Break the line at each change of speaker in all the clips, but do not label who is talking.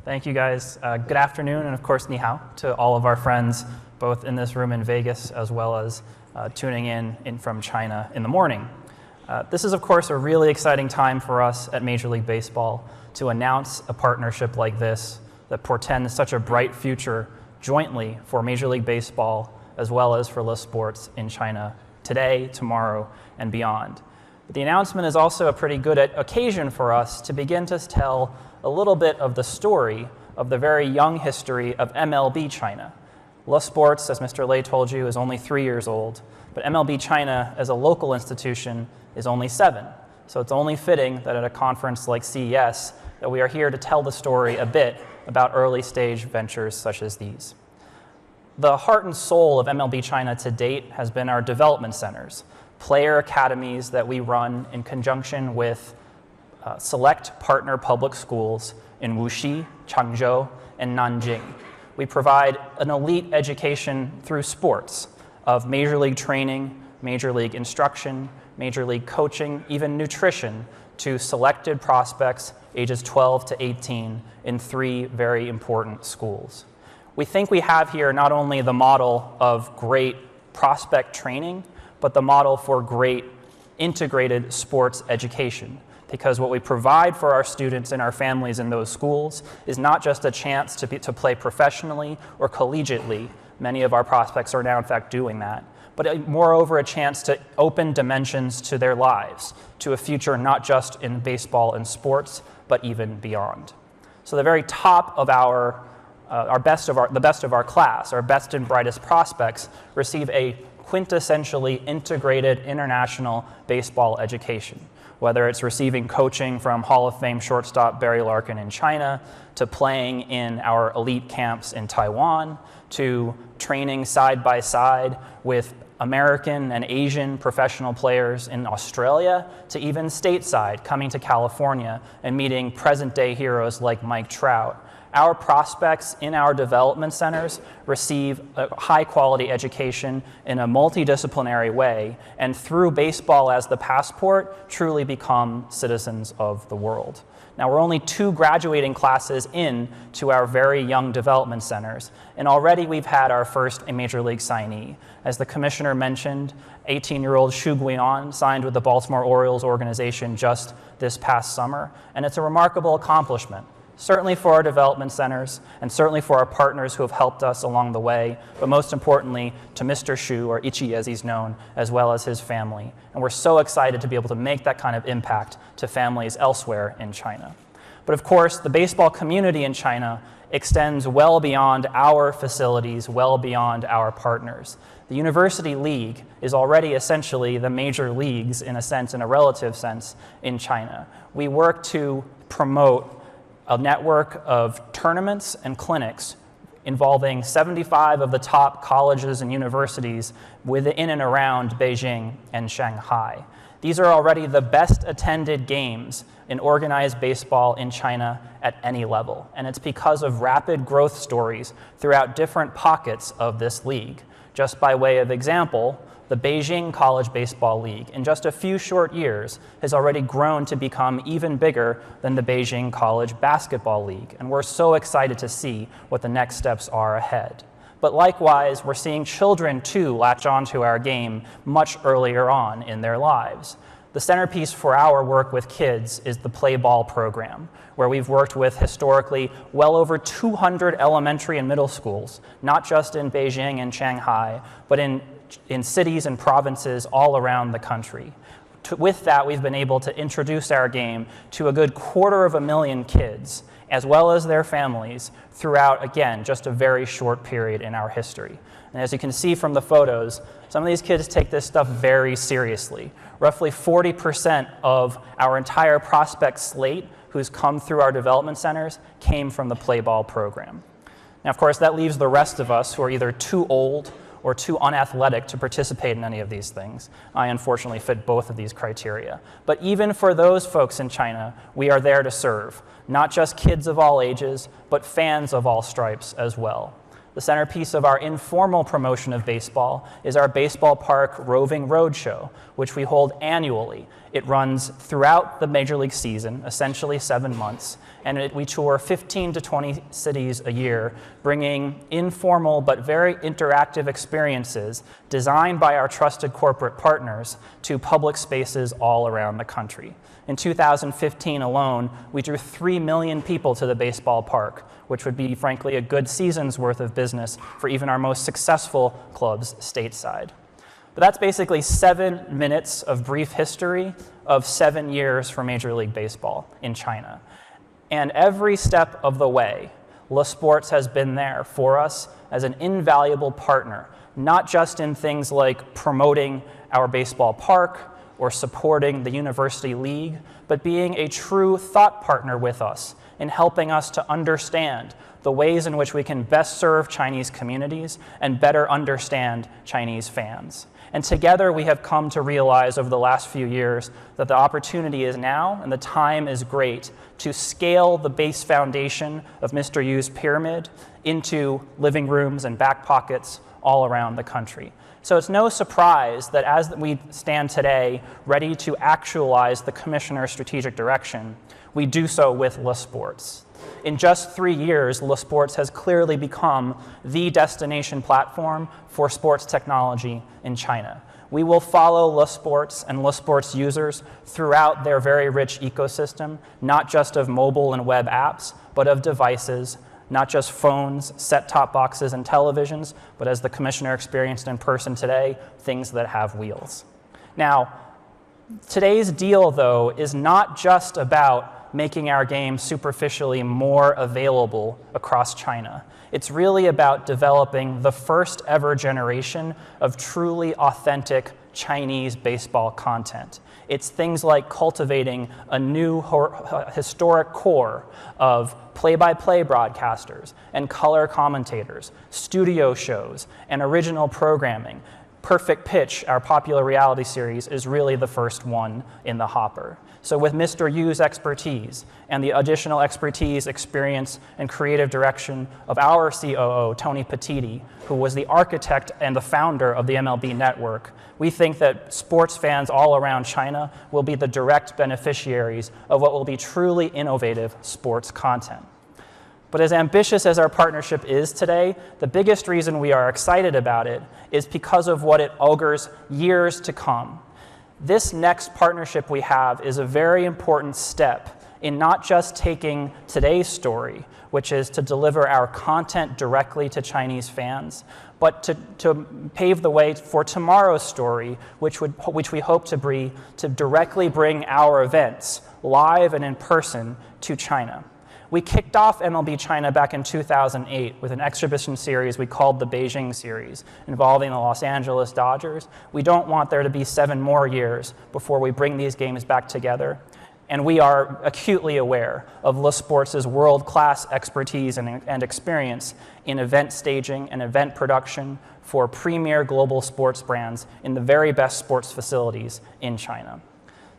Thank you, guys. Good afternoon, and of course, ni hao to all of our friends, both in this room in Vegas as well as tuning in from China in the morning. This is, of course, a really exciting time for us at Major League Baseball to announce a partnership like this that portends such a bright future jointly for Major League Baseball as well as for Le Sports in China today, tomorrow, and beyond. But the announcement is also a pretty good occasion for us to begin to tell a little bit of the story of the very young history of MLB China. Le Sports, as Mr. Lei told you, is only 3 years old, but MLB China as a local institution is only 7. So it's only fitting that at a conference like CES that we are here to tell the story a bit about early stage ventures such as these. The heart and soul of MLB China to date has been our development centers, player academies that we run in conjunction with select partner public schools in Wuxi, Changzhou, and Nanjing. We provide an elite education through sports of major league training, major league instruction, major league coaching, even nutrition to selected prospects ages 12 to 18 in 3 very important schools. We think we have here not only the model of great prospect training, but the model for great integrated sports education. Because what we provide for our students and our families in those schools is not just a chance to play professionally or collegiately. Many of our prospects are now, in fact, doing that. But moreover, a chance to open dimensions to their lives, to a future not just in baseball and sports, but even beyond. So the very top of the best of our class, our best and brightest prospects, receive a quintessentially integrated international baseball education. Whether it's receiving coaching from Hall of Fame shortstop Barry Larkin in China, to playing in our elite camps in Taiwan, to training side by side with American and Asian professional players in Australia, to even stateside, coming to California and meeting present-day heroes like Mike Trout. Our prospects in our development centers receive a high-quality education in a multidisciplinary way, and through baseball as the passport, truly become citizens of the world. Now, we're only 2 graduating classes in to our very young development centers, and already we've had our first Major League signee. As the commissioner mentioned, 18-year-old Xu Guian signed with the Baltimore Orioles organization just this past summer, and it's a remarkable accomplishment. Certainly for our development centers, and certainly for our partners who have helped us along the way, but most importantly to Mr. Xu, or Ichi as he's known, as well as his family. And we're so excited to be able to make that kind of impact to families elsewhere in China. But of course, the baseball community in China extends well beyond our facilities, well beyond our partners. The University League is already essentially the major leagues, in a sense, in a relative sense, in China. We work to promote a network of tournaments and clinics involving 75 of the top colleges and universities within and around Beijing and Shanghai. These are already the best attended games in organized baseball in China at any level, and it's because of rapid growth stories throughout different pockets of this league. Just by way of example, the Beijing College Baseball League, in just a few short years, has already grown to become even bigger than the Beijing College Basketball League, and we're so excited to see what the next steps are ahead. But likewise, we're seeing children, too, latch onto our game much earlier on in their lives. The centerpiece for our work with kids is the Play Ball program, where we've worked with historically well over 200 elementary and middle schools, not just in Beijing and Shanghai, but in cities and provinces all around the country. With that, we've been able to introduce our game to a good 250,000 kids, as well as their families, throughout, again, just a very short period in our history. And as you can see from the photos, some of these kids take this stuff very seriously. Roughly 40% of our entire prospect slate who's come through our development centers came from the Play Ball program. Now, of course, that leaves the rest of us who are either too old or too unathletic to participate in any of these things. I unfortunately fit both of these criteria. But even for those folks in China, we are there to serve, not just kids of all ages, but fans of all stripes as well. The centerpiece of our informal promotion of baseball is our Baseball Park Roving Roadshow, which we hold annually. It runs throughout the Major League season, essentially 7 months, and we tour 15 to 20 cities a year, bringing informal but very interactive experiences designed by our trusted corporate partners to public spaces all around the country. In 2015 alone, we drew 3 million people to the baseball park, which would be, frankly, a good season's worth of business for even our most successful clubs stateside. But that's basically 7 minutes of brief history of 7 years for Major League Baseball in China. And every step of the way, Le Sports has been there for us as an invaluable partner, not just in things like promoting our baseball park or supporting the University League, but being a true thought partner with us in helping us to understand the ways in which we can best serve Chinese communities and better understand Chinese fans. And together we have come to realize over the last few years that the opportunity is now and the time is great to scale the base foundation of Mr. Yu's pyramid into living rooms and back pockets all around the country. So it's no surprise that as we stand today ready to actualize the Commissioner's strategic direction, we do so with Le Sports. In just 3 years, Le Sports has clearly become the destination platform for sports technology in China. We will follow Le Sports and Le Sports users throughout their very rich ecosystem, not just of mobile and web apps, but of devices, not just phones, set-top boxes, and televisions, but as the Commissioner experienced in person today, things that have wheels. Now, today's deal, though, is not just about making our game superficially more available across China. It's really about developing the first ever generation of truly authentic Chinese baseball content. It's things like cultivating a new historic core of play-by-play broadcasters and color commentators, studio shows, and original programming. Perfect Pitch, our popular reality series, is really the first one in the hopper. So with Mr. Yu's expertise and the additional expertise, experience, and creative direction of our COO, Tony Petitti, who was the architect and the founder of the MLB network, we think that sports fans all around China will be the direct beneficiaries of what will be truly innovative sports content. But as ambitious as our partnership is today, the biggest reason we are excited about it is because of what it augurs years to come. This next partnership we have is a very important step in not just taking today's story, which is to deliver our content directly to Chinese fans, but to pave the way for tomorrow's story, which we hope to directly bring our events live and in person to China. We kicked off MLB China back in 2008 with an exhibition series we called the Beijing Series, involving the Los Angeles Dodgers. We don't want there to be 7 more years before we bring these games back together. And we are acutely aware of Le Sports' world-class expertise and experience in event staging and event production for premier global sports brands in the very best sports facilities in China.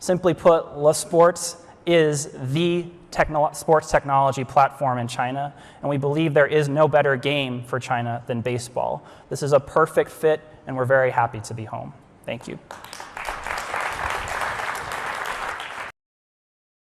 Simply put, Le Sports is the sports technology platform in China, and we believe there is no better game for China than baseball. This is a perfect fit, and we're very happy to be home. Thank you.